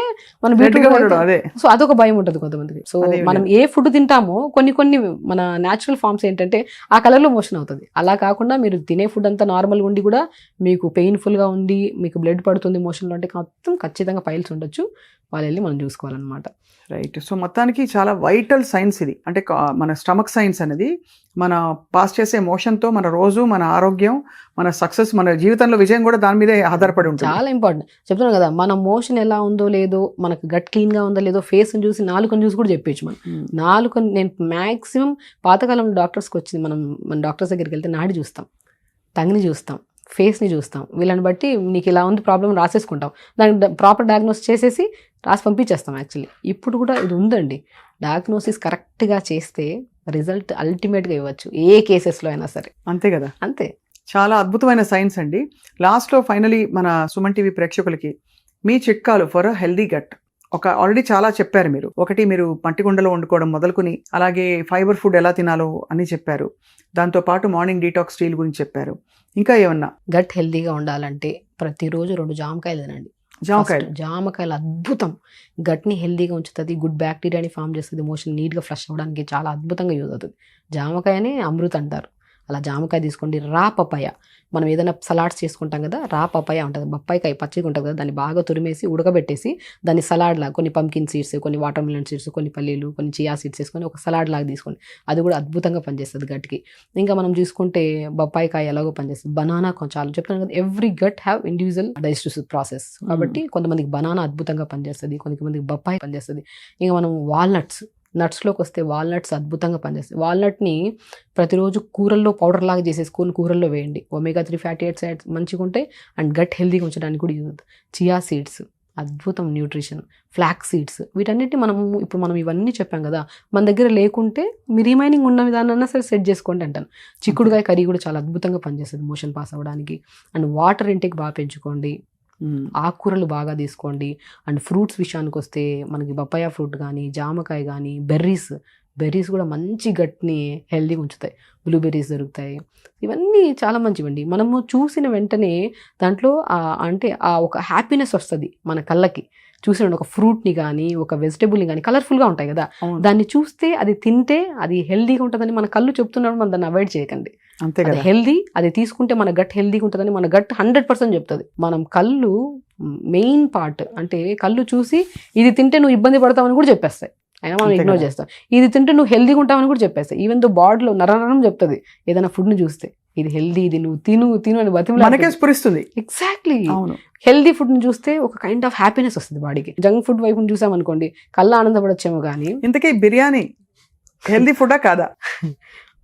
మన బీట్రూట్. సో అదొక భయం ఉంటుంది కొంతమందికి. సో మనం ఏ ఫుడ్ తింటామో కొన్ని మన న్యాచురల్ ఫార్మ్స్ ఏంటంటే ఆ కలర్లో మోషన్ అవుతుంది. అలా కాకుండా మీరు తినే ఫుడ్ అంతా నార్మల్గా ఉండి కూడా మీకు పెయిన్ఫుల్గా ఉండి మీకు బ్లడ్ పడుతుంది మోషన్లో అంటే మొత్తం ఖచ్చితంగా ఫైల్స్ ఉండొచ్చు. వాళ్ళు వెళ్ళి మనం చూసుకోవాలన్నమాట. రైట్. సో మొత్తానికి చాలా వైటల్ సైన్స్ ఇది. అంటే మన స్టమక్ సైన్స్ అనేది మన పాస్ చేసే మోషన్తో మన రోజు మన ఆరోగ్యం, మన సక్సెస్, మన జీవితంలో విజయం కూడా దాని మీదే ఆధారపడి ఉంటుంది. చాలా ఇంపార్టెంట్. చెప్తున్నాను కదా, మన మోషన్ ఎలా ఉందో లేదో, మనకు గట్ క్లీన్గా ఉందో లేదో ఫేస్ని చూసి నాలుకని చూసి కూడా చెప్పేచ్చు. మనం నాలుకని, నేను మ్యాక్సిమం పాతకాలంలో డాక్టర్స్కి వచ్చింది, మన డాక్టర్స్ దగ్గరికి వెళ్తే నాడి చూస్తాం, టంగ్ని చూస్తాం, ఫేస్ని చూస్తాం. వీళ్ళని బట్టి నీకు ఇలా ఉంది ప్రాబ్లం రాసేసుకుంటాం, దానికి ప్రాపర్ డయాగ్నోస్ చేసేసి రాసి పంపించేస్తాం. యాక్చువల్లీ ఇప్పుడు కూడా ఇది ఉందండి. డయాగ్నోసిస్ కరెక్ట్గా చేస్తే రిజల్ట్ అల్టిమేట్గా ఇవ్వచ్చు ఏ కేసెస్లో అయినా సరే. అంతే కదా, అంతే. చాలా అద్భుతమైన సైన్స్ అండి. లాస్ట్లో ఫైనలీ మన సుమన్ టీవీ ప్రేక్షకులకి మీ చిట్కాలు for a healthy gut. Already చాలా చెప్పారు మీరు. ఒకటి, మీరు మట్టికుండలో వండుకోవడం మొదలుకొని, అలాగే ఫైబర్ ఫుడ్ ఎలా తినాలో అని చెప్పారు. దాంతోపాటు మార్నింగ్ డీటాక్స్ స్టీల్ గురించి చెప్పారు. ఇంకా ఏమన్నా? గట్ హెల్దీగా ఉండాలంటే ప్రతిరోజు 2 జామకాయలు తినండి. జామకాయలు అద్భుతం, గట్ని హెల్దీగా ఉంచుతుంది, గుడ్ బ్యాక్టీరియాని ఫామ్ చేస్తుంది, మోషన్ నీట్గా ఫ్లష్ అవ్వడానికి చాలా అద్భుతంగా యూజ్ అవుతుంది. జామకాయని అమృత అంటారు. అలా జామకాయ తీసుకోండి. రా పపాయ, మనం ఏదైనా సలాడ్స్ చేసుకుంటాం కదా, రా పపాయ ఉంటుంది, బొప్పాయికాయ పచ్చిగా ఉంటుంది కదా, దాన్ని బాగా తురిమేసి ఉడకబెట్టేసి దాన్ని సలాడ్ లాగా, కొన్ని పంకిన్ సీడ్స్, కొన్ని వాటర్ మిలన్ సీడ్స్, కొన్ని పల్లీలు, కొన్ని చియా సీడ్స్ వేసుకొని ఒక సలాడ్ లాగా తీసుకోండి. అది కూడా అద్భుతంగా పనిచేస్తుంది గట్కి. ఇంకా మనం చూసుకుంటే బొప్పాయికాయ ఎలాగో పనిచేస్తుంది. బనానా చాలా చెప్తాను కదా, every gut have individual digestive process. కాబట్టి కొంతమందికి బనానా అద్భుతంగా పనిచేస్తుంది, కొంతమందికి బొప్పాయి పనిచేస్తుంది. ఇంకా మనం నట్స్లోకి వస్తే వాల్నట్స్ అద్భుతంగా పనిచేస్తాయి. వాల్నట్ని ప్రతిరోజు కూరల్లో పౌడర్ లాగా చేసేసుకొని కూరల్లో వేయండి. omega-3 ఫ్యాటీ యాసిడ్స్ మంచిగా ఉంటాయి అండ్ గట్ హెల్దీగా ఉంచడానికి కూడా యూజ్ అవుతుంది. చియా సీడ్స్ అద్భుతం న్యూట్రిషన్, ఫ్లాక్స్ సీడ్స్, వీటన్నిటిని మనం ఇవన్నీ చెప్పాం కదా, మన దగ్గర లేకుంటే మీ రిమైనింగ్ ఉన్న విధానాన్ని సరే సెట్ చేసుకోండి అంటాను. చిక్కుడుకాయ కర్రీ కూడా చాలా అద్భుతంగా పనిచేస్తుంది మోషన్ పాస్ అవ్వడానికి. అండ్ వాటర్ ఇంటేక్ బాగా పెంచుకోండి, ఆకుకూరలు బాగా తీసుకోండి. అండ్ ఫ్రూట్స్ విషయానికి వస్తే మనకి బొప్పాయ ఫ్రూట్ కానీ, జామకాయ కానీ, బెర్రీస్ కూడా మంచి గట్ని హెల్దీగా ఉంచుతాయి. బ్లూబెర్రీస్ దొరుకుతాయి. ఇవన్నీ చాలా మంచివండి. మనము చూసిన వెంటనే దాంట్లో అంటే ఒక హ్యాపీనెస్ వస్తుంది మన కళ్ళకి. చూసిన ఒక ఫ్రూట్ని కానీ, ఒక వెజిటేబుల్ని కానీ, కలర్ఫుల్గా ఉంటాయి కదా, దాన్ని చూస్తే అది తింటే అది హెల్దీగా ఉంటుందని మన కళ్ళు చెప్తున్నప్పుడు మనం దాన్ని అవాయిడ్ చేయకండి. అంతే కదా, హెల్దీ అది తీసుకుంటే మన గట్ హెల్దీగా ఉంటుందని మన గట్ 100% చెప్తుంది. మనం కళ్ళు మెయిన్ పార్ట్, అంటే కళ్ళు చూసి ఇది తింటే నువ్వు ఇబ్బంది పడతావని కూడా చెప్పేస్తాయి, అయినా మనం ఇగ్నోర్ చేస్తాం. ఇది తింటే నువ్వు హెల్దీగా ఉంటావని కూడా చెప్పేస్తాయి. ఈవెన్ దో బాడీలో నరం చెప్తుంది ఏదైనా ఫుడ్ని చూస్తే, ఇది హెల్దీ, ఇది నువ్వు తిను అని బతిమలాడుతుంది. ఎగ్జాక్ట్లీ. హెల్దీ ఫుడ్ని చూస్తే ఒక కైండ్ ఆఫ్ హ్యాపీనెస్ వస్తుంది బాడీకి. జంక్ ఫుడ్ వైపు చూసామనుకోండి కళ్ళ ఆనందపడొచ్చేమో కానీ ఇంతకీ బిర్యానీ హెల్దీ ఫుడా కాదా?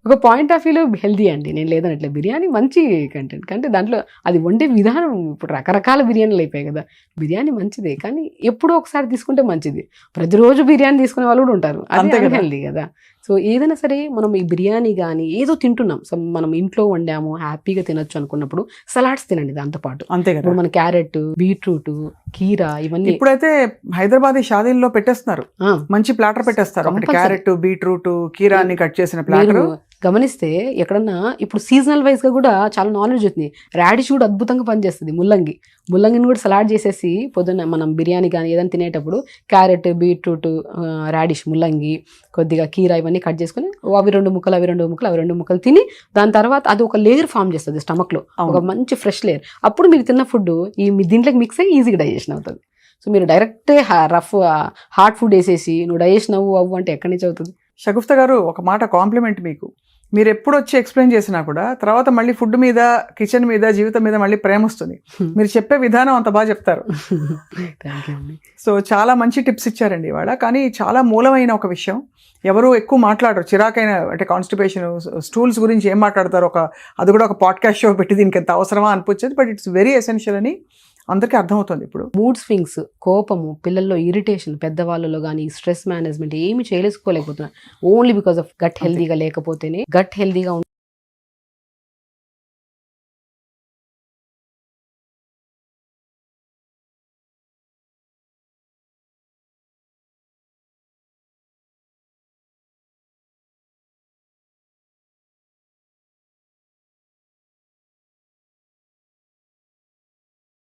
ఒక పాయింట్ ఆఫ్ వ్యూలో హెల్దీ అండి, నేను లేదనట్లే. బిర్యానీ మంచి కంటెంట్, అంటే దాంట్లో అది వండే విధానం, ఇప్పుడు రకరకాల బిర్యానీలు అయిపోయాయి కదా, బిర్యానీ మంచిదే కానీ ఎప్పుడో ఒకసారి తీసుకుంటే మంచిది. ప్రతిరోజు బిర్యానీ తీసుకునే వాళ్ళు కూడా ఉంటారు, అది హెల్దీ కదా. సో ఏదైనా సరే మనం ఈ బిర్యానీ కానీ ఏదో తింటున్నాం, సో మనం ఇంట్లో వండాము హ్యాపీగా తినొచ్చు అనుకున్నప్పుడు సలాడ్స్ తినండి దాంతోపాటు. అంతే కదా, ఇప్పుడు మన క్యారెట్, బీట్రూట్, కీరా ఇవన్నీ ఇప్పుడైతే హైదరాబాద్ షాదీల్లో పెట్టేస్తున్నారు, మంచి ప్లాటర్ పెట్టేస్తారు. క్యారెట్, బీట్రూట్, కీరా అన్ని కట్ చేసిన ప్లాటర్. గమనిస్తే ఎక్కడన్నా ఇప్పుడు సీజనల్ వైజ్గా కూడా చాలా నాలెడ్జ్ అవుతుంది. రాడిష్ కూడా అద్భుతంగా పనిచేస్తుంది. ముల్లంగిని కూడా సలాడ్ చేసేసి పొద్దున్న మనం బిర్యానీ కానీ ఏదైనా తినేటప్పుడు క్యారెట్, బీట్రూట్, రాడిష్, ముల్లంగి, కొద్దిగా కీరా ఇవన్నీ కట్ చేసుకుని అవి 2 ముక్కలు తిని దాని తర్వాత అది ఒక లేయర్ ఫామ్ చేస్తుంది స్టమక్లో, ఒక మంచి ఫ్రెష్ లేయర్. అప్పుడు మీరు తిన్న ఫుడ్ దీంట్లోకి మిక్స్ అయ్యి ఈజీగా డైజెషన్ అవుతుంది. సో మీరు డైరెక్టే హార్డ్ ఫుడ్ వేసేసి నువ్వు డైజెషన్ అవ్వు అంటే ఎక్కడి నుంచి అవుతుంది? షగుఫ్తా గారు, ఒక మాట కాంప్లిమెంట్ మీకు. మీరు ఎప్పుడు వచ్చి ఎక్స్ప్లెయిన్ చేసినా కూడా తర్వాత మళ్ళీ ఫుడ్ మీద, కిచెన్ మీద, జీవితం మీద మళ్ళీ ప్రేమ వస్తుంది. మీరు చెప్పే విధానం అంత బాగా చెప్తారు. సో చాలా మంచి టిప్స్ ఇచ్చారండి ఇవాళ. కానీ చాలా మూలమైన ఒక విషయం, ఎవరు ఎక్కువ మాట్లాడరు, చిరాకైన అంటే కాన్స్టిపేషన్, స్టూల్స్ గురించి ఏం మాట్లాడతారు, అది కూడా ఒక పాడ్కాస్ట్ షో పెట్టి దీనికి ఎంత అవసరమా అనిపించేది. బట్ ఇట్స్ వెరీ ఎసెన్షియల్ అని అందరికీ అర్థమవుతుంది ఇప్పుడు. మూడ్ స్వింగ్స్, కోపము, పిల్లల్లో ఇరిటేషన్, పెద్దవాళ్ళలో కానీ స్ట్రెస్ మేనేజ్మెంట్ ఏమి చేయలేకపోతున్నారు. ఓన్లీ బికాస్ ఆఫ్ గట్ హెల్దీగా లేకపోతేనే. గట్ హెల్దీగా